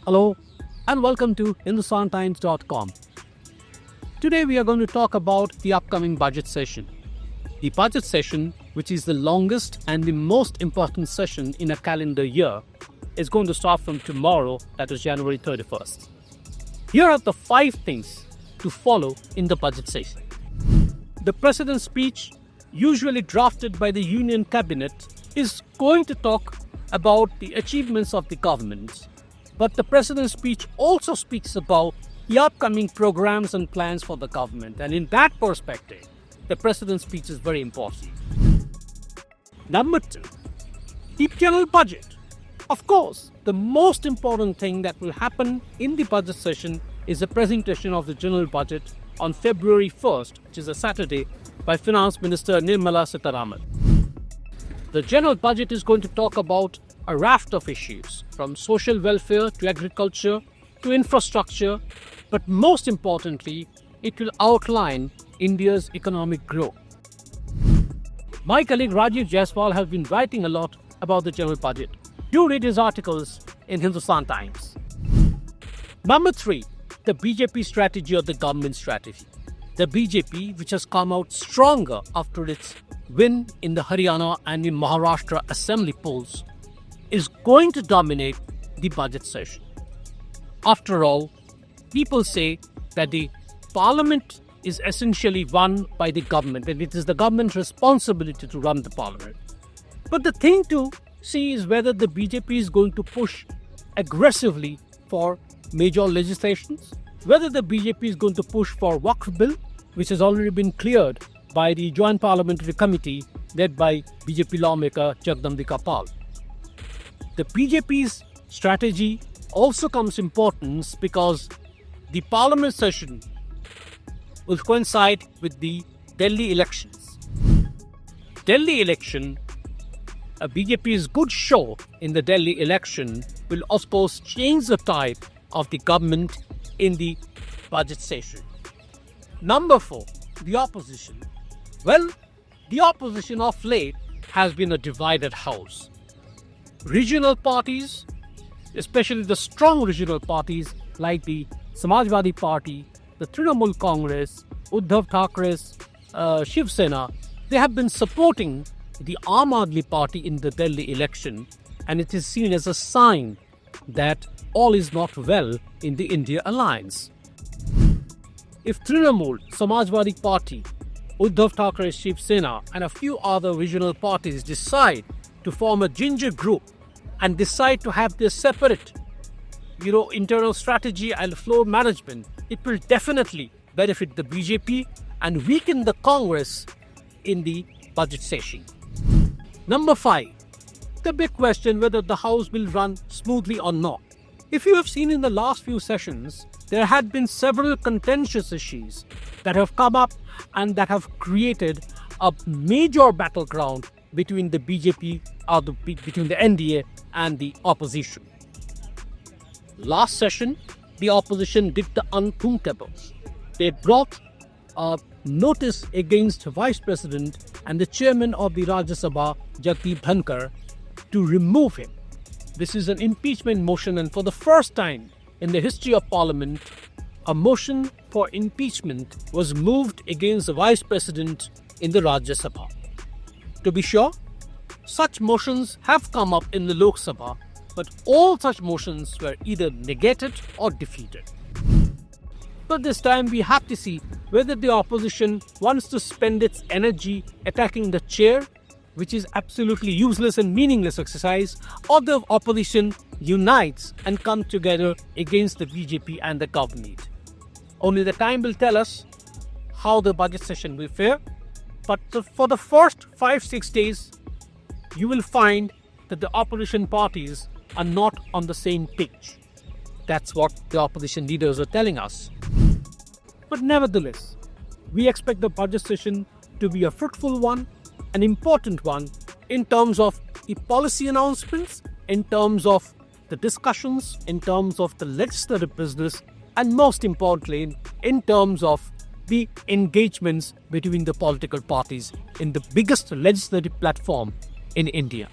Hello and welcome to HindustanTimes.com. Today we are going to talk about the upcoming budget session. The budget session, which is the longest and the most important session in a calendar year, is going to start from tomorrow, that is January 31st. Here are the 5 things to follow in the budget session. The President's speech, usually drafted by the Union Cabinet, is going to talk about the achievements of the government. But the President's speech also speaks about the upcoming programs and plans for the government. And in that perspective, the President's speech is very important. Number 2, the general budget. Of course, the most important thing that will happen in the budget session is the presentation of the general budget on February 1st, which is a Saturday, by Finance Minister Nirmala Sitharaman. The general budget is going to talk about a raft of issues, from social welfare to agriculture to infrastructure, but most importantly, it will outline India's economic growth. My colleague Rajiv Jaiswal has been writing a lot about the general budget. Do read his articles in Hindustan Times. Number 3, the BJP strategy or the government strategy. The BJP, which has come out stronger after its win in the Haryana and in Maharashtra assembly polls, is going to dominate the budget session. After all, people say that the parliament is essentially run by the government and it is the government's responsibility to run the parliament. But the thing to see is whether the BJP is going to push aggressively for major legislations, whether the BJP is going to push for Waqf bill, which has already been cleared by the Joint Parliamentary Committee led by BJP lawmaker Jagdambika Pal. The BJP's strategy also comes importance because the parliament session will coincide with the Delhi elections. Delhi election, a BJP's good show in the Delhi election will of course change the tide of the government in the budget session. Number 4, the opposition. Well, the opposition of late has been a divided house. Regional parties, especially the strong regional parties like the Samajwadi Party, the Trinamool Congress, Uddhav Thackeray's Shiv Sena, they have been supporting the Aam Aadmi Party in the Delhi election, and it is seen as a sign that all is not well in the India alliance. If Trinamool, Samajwadi Party, Uddhav Thackeray's Shiv Sena and a few other regional parties decide to form a ginger group and decide to have their separate, internal strategy and floor management, it will definitely benefit the BJP and weaken the Congress in the budget session. Number 5, the big question whether the House will run smoothly or not. If you have seen in the last few sessions, there had been several contentious issues that have come up and that have created a major battleground between the BJP or between the NDA and the opposition. Last session, the opposition did the unthinkable. They brought a notice against Vice President and the Chairman of the Rajya Sabha, Jagdeep Dhankar, to remove him. This is an impeachment motion, and for the first time in the history of Parliament, a motion for impeachment was moved against the Vice President in the Rajya Sabha. To be sure, such motions have come up in the Lok Sabha, but all such motions were either negated or defeated. But this time we have to see whether the opposition wants to spend its energy attacking the chair, which is absolutely useless and meaningless exercise, or the opposition unites and come together against the BJP and the government. Only the time will tell us how the budget session will fare. But for the first 5-6 days, you will find that the opposition parties are not on the same page. That's what the opposition leaders are telling us. But nevertheless, we expect the budget session to be a fruitful one, an important one in terms of the policy announcements, in terms of the discussions, in terms of the legislative business, and most importantly, in terms of the engagements between the political parties in the biggest legislative platform in India.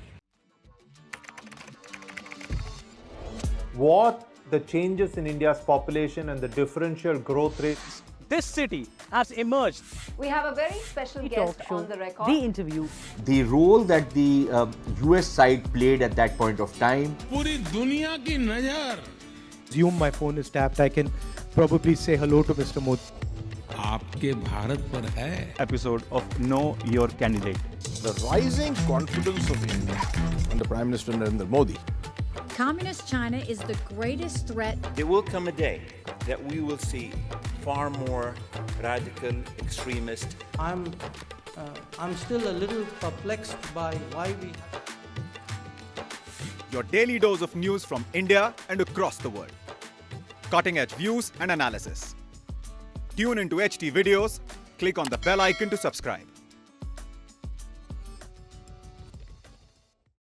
What the changes in India's population and the differential growth rates. This city has emerged. We have a very special guest on the record. The interview. The role that the US side played at that point of time. पूरी दुनिया की नजर Assume my phone is tapped, I can probably say hello to Mr. Modi. आपके भारत पर है. Episode of Know Your Candidate. The rising confidence of India under Prime Minister Narendra Modi. Communist China is the greatest threat. There will come a day that we will see far more radical extremist. I'm still a little perplexed by why we. Your daily dose of news from India and across the world. Cutting edge views and analysis. Tune into HT videos. Click on the bell icon to subscribe.